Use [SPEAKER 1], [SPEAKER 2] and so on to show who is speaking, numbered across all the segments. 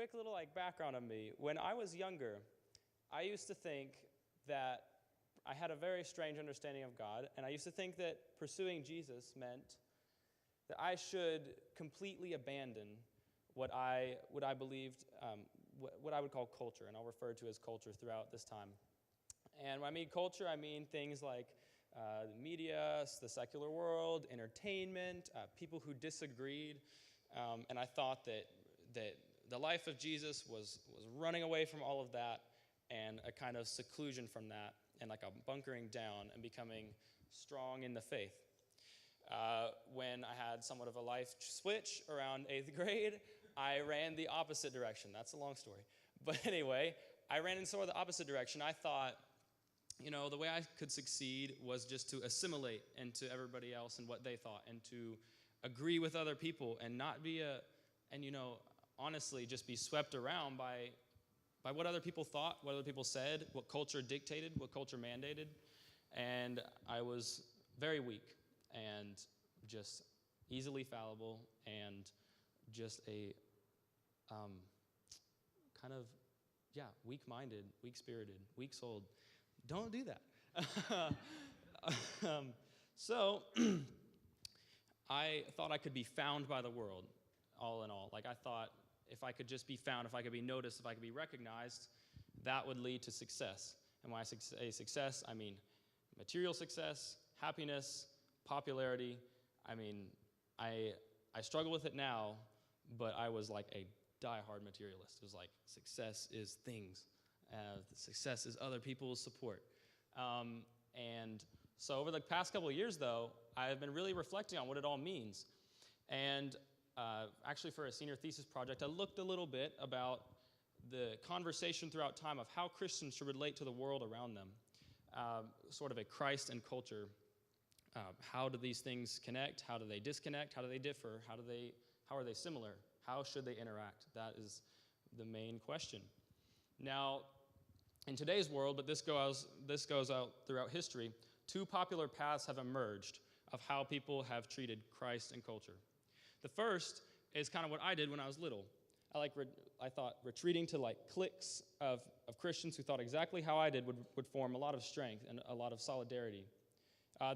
[SPEAKER 1] quick little background on me. When I was younger, I used to think that I had a very strange understanding of God, and I used to think that pursuing Jesus meant that I should completely abandon what I believed, what I would call culture, and I'll refer to as culture throughout this time. And when I mean culture, I mean things like the media, the secular world, entertainment, people who disagreed, and I thought that the life of Jesus was running away from all of that and a kind of seclusion from that and like a bunkering down and becoming strong in the faith. When I had somewhat of a life switch around 8th grade, I ran the opposite direction. That's a long story. But anyway, I ran in sort of the opposite direction. I thought, the way I could succeed was just to assimilate into everybody else and what they thought and to agree with other people and not be honestly just be swept around by what other people thought, what other people said, what culture dictated, what culture mandated. And I was very weak and just easily fallible and just a weak-minded, weak-spirited, weak-souled. Don't do that. So I thought I could be found by the world, all in all. Like I thought if I could just be found, if I could be noticed, if I could be recognized, that would lead to success. And when I say success, I mean material success, happiness, popularity. I mean, I struggle with it now, but I was like a diehard materialist. It was like success is things. Success is other people's support. And so over the past couple of years, though, I've been really reflecting on what it all means. And actually for a senior thesis project, I looked a little bit about the conversation throughout time of how Christians should relate to the world around them, sort of a Christ and culture. How do these things connect? How do they disconnect? How do they differ? How are they similar? How should they interact? That is the main question. Now, in today's world, but this goes out throughout history, two popular paths have emerged of how people have treated Christ and culture. The first is kind of what I did when I was little. I thought retreating to like cliques of Christians who thought exactly how I did would form a lot of strength and a lot of solidarity.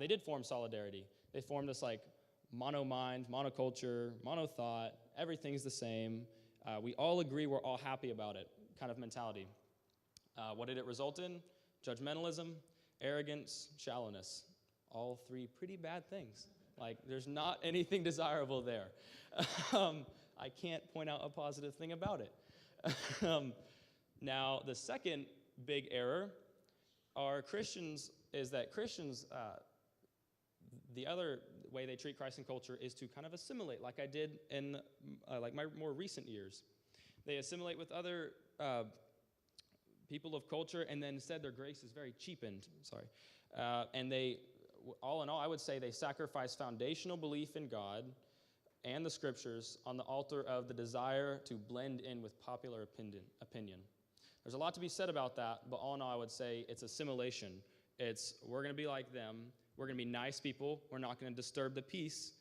[SPEAKER 1] They did form solidarity. They formed this like mono-mind, monoculture, mono-thought, everything's the same. We all agree, we're all happy about it kind of mentality. What did it result in? Judgmentalism, arrogance, shallowness. All three pretty bad things. Like, there's not anything desirable there. I can't point out a positive thing about it. Now, the second big error is that Christians, the other way they treat Christ and culture is to kind of assimilate, like I did in my more recent years. They assimilate with other people of culture, and then instead their grace is very cheapened. And they, all in all, I would say they sacrifice foundational belief in God and the scriptures on the altar of the desire to blend in with popular opinion. There's a lot to be said about that, but all in all, I would say it's assimilation. We're going to be like them. We're going to be nice people. We're not going to disturb the peace,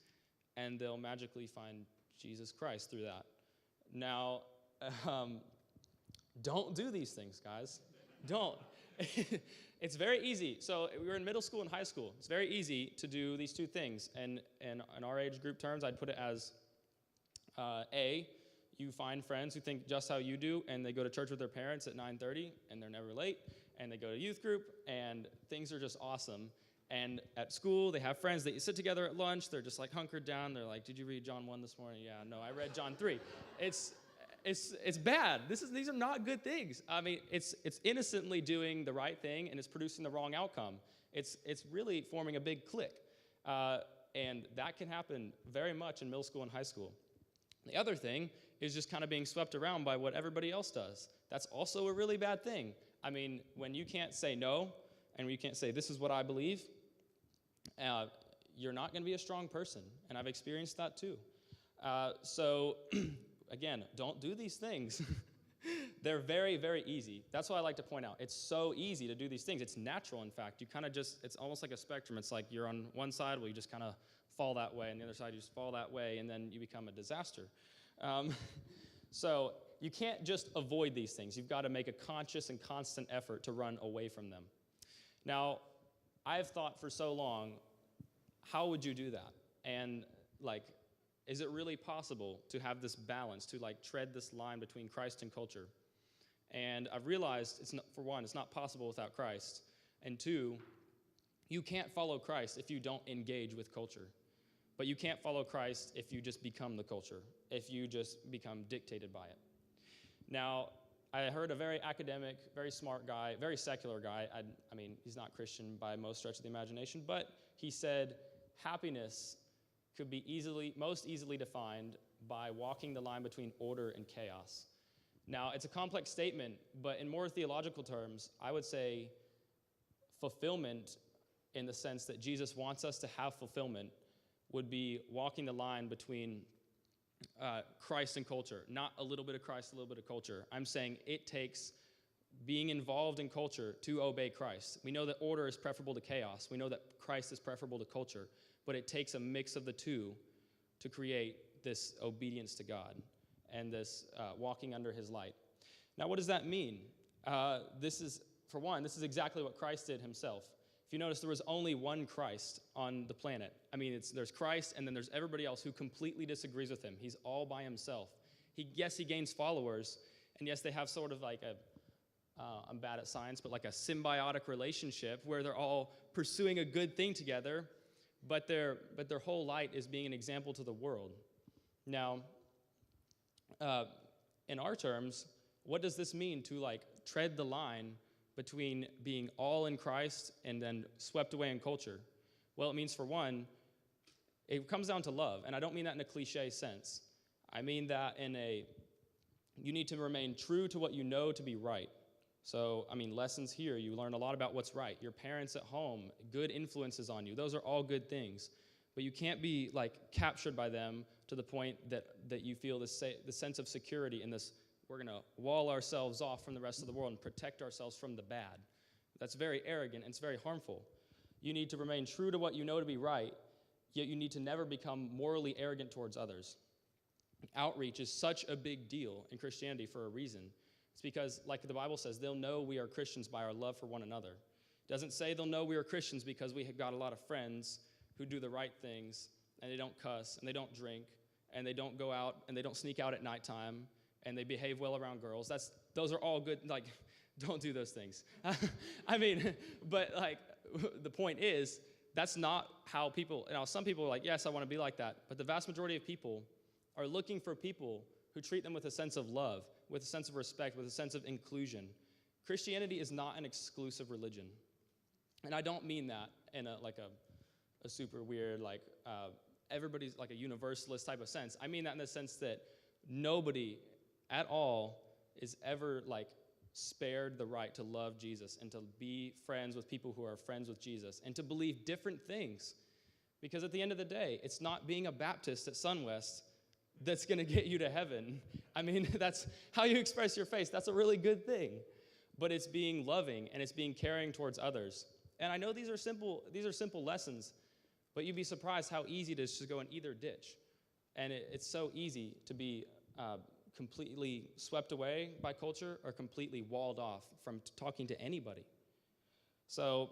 [SPEAKER 1] and they'll magically find Jesus Christ through that. Now, don't do these things, guys. Don't. It's very easy. So we were in middle school and high school. It's very easy to do these two things. And in our age group terms, I'd put it as A, you find friends who think just how you do, and they go to church with their parents at 9:30, and they're never late, and they go to youth group, and things are just awesome. And at school, they have friends that sit together at lunch. They're just like hunkered down. They're like, did you read John 1 this morning? Yeah, no, I read John 3. It's bad. These are not good things. I mean, it's innocently doing the right thing, and it's producing the wrong outcome. It's really forming a big clique. And that can happen very much in middle school and high school. The other thing is just kind of being swept around by what everybody else does. That's also a really bad thing. I mean, when you can't say no, and you can't say, this is what I believe, you're not going to be a strong person. And I've experienced that too. So, again, don't do these things. They're very, very easy. That's what I like to point out. It's so easy to do these things. It's natural, in fact. You kind of it's almost like a spectrum. It's like you're on one side where you just kind of fall that way, and the other side you just fall that way, and then you become a disaster. So you can't just avoid these things. You've got to make a conscious and constant effort to run away from them. Now, I've thought for so long, how would you do that? And like, is it really possible to have this balance, to like tread this line between Christ and culture? And I've realized, it's not, for one, it's not possible without Christ. And two, you can't follow Christ if you don't engage with culture. But you can't follow Christ if you just become the culture, if you just become dictated by it. Now, I heard a very academic, very smart guy, very secular guy. I mean, he's not Christian by most stretch of the imagination, but he said happiness could be most easily defined by walking the line between order and chaos. Now, it's a complex statement, but in more theological terms, I would say fulfillment, in the sense that Jesus wants us to have fulfillment, would be walking the line between Christ and culture. Not a little bit of Christ, a little bit of culture. I'm saying it takes being involved in culture to obey Christ. We know that order is preferable to chaos. We know that Christ is preferable to culture. But it takes a mix of the two to create this obedience to God and this walking under his light. Now, what does that mean? This is exactly what Christ did himself. If you notice, there was only one Christ on the planet. I mean, there's Christ, and then there's everybody else who completely disagrees with him. He's all by himself. Yes, he gains followers, and yes, they have sort of like I'm bad at science, but like a symbiotic relationship where they're all pursuing a good thing together, but their whole light is being an example to the world. Now, in our terms, what does this mean to like tread the line between being all in Christ and then swept away in culture? Well, it means, for one, it comes down to love. And I don't mean that in a cliche sense. I mean that you need to remain true to what you know to be right. So, I mean, lessons here, you learn a lot about what's right. Your parents at home, good influences on you. Those are all good things. But you can't be like captured by them to the point that you feel the sense of security in this, we're going to wall ourselves off from the rest of the world and protect ourselves from the bad. That's very arrogant and it's very harmful. You need to remain true to what you know to be right, yet you need to never become morally arrogant towards others. Outreach is such a big deal in Christianity for a reason. It's because, like the Bible says, they'll know we are Christians by our love for one another. It doesn't say they'll know we are Christians because we have got a lot of friends who do the right things, and they don't cuss, and they don't drink, and they don't go out, and they don't sneak out at nighttime, and they behave well around girls. Those are all good, like, don't do those things. I mean, but like, the point is, that's not how people, some people are like, yes, I want to be like that, but the vast majority of people are looking for people who treat them with a sense of love, with a sense of respect, with a sense of inclusion. Christianity is not an exclusive religion. And I don't mean that in a super weird, everybody's like a universalist type of sense. I mean that in the sense that nobody at all is ever spared the right to love Jesus and to be friends with people who are friends with Jesus and to believe different things. Because at the end of the day, it's not being a Baptist at Sunwest that's going to get you to heaven. I mean, that's how you express your faith. That's a really good thing. But it's being loving and it's being caring towards others. And I know these are simple lessons, but you'd be surprised how easy it is to go in either ditch. And it's so easy to be completely swept away by culture or completely walled off from talking to anybody. So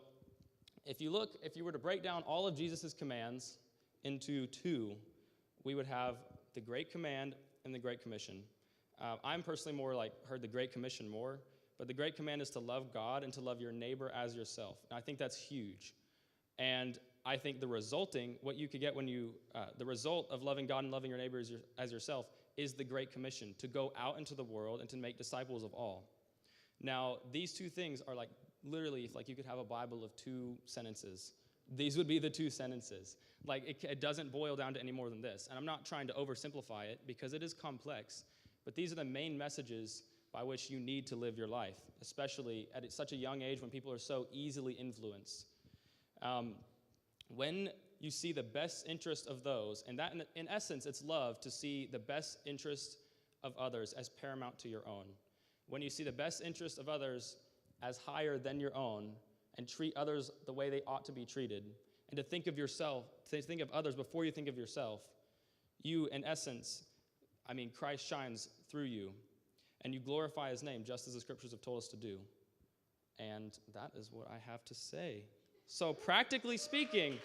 [SPEAKER 1] if you were to break down all of Jesus' commands into two, we would have the Great Command and the Great Commission. I'm personally more heard the Great Commission more, but the Great Command is to love God and to love your neighbor as yourself. And I think that's huge. And I think what you could get the result of loving God and loving your neighbor as yourself is the Great Commission, to go out into the world and to make disciples of all. Now, these two things are literally, if you could have a Bible of two sentences, these would be the two sentences. It doesn't boil down to any more than this. And I'm not trying to oversimplify it because it is complex, but these are the main messages by which you need to live your life, especially at such a young age when people are so easily influenced. When you see the best interest of those, and that in essence, it's love to see the best interest of others as paramount to your own. When you see the best interest of others as higher than your own and treat others the way they ought to be treated, and to think of others before you think of yourself, you, in essence, Christ shines through you. and you glorify his name, just as the scriptures have told us to do. And that is what I have to say. So practically speaking,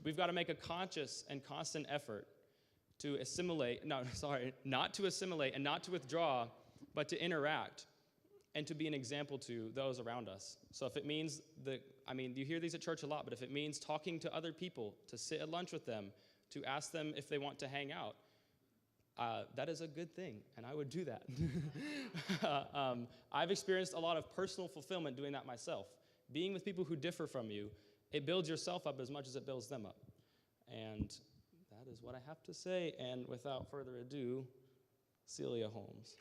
[SPEAKER 1] we've got to make a conscious and constant effort to not to assimilate and not to withdraw, but to interact and to be an example to those around us. So if it means you hear these at church a lot, but if it means talking to other people, to sit at lunch with them, to ask them if they want to hang out, that is a good thing, and I would do that. I've experienced a lot of personal fulfillment doing that myself. Being with people who differ from you, it builds yourself up as much as it builds them up. And that is what I have to say. And without further ado, Celia Holmes.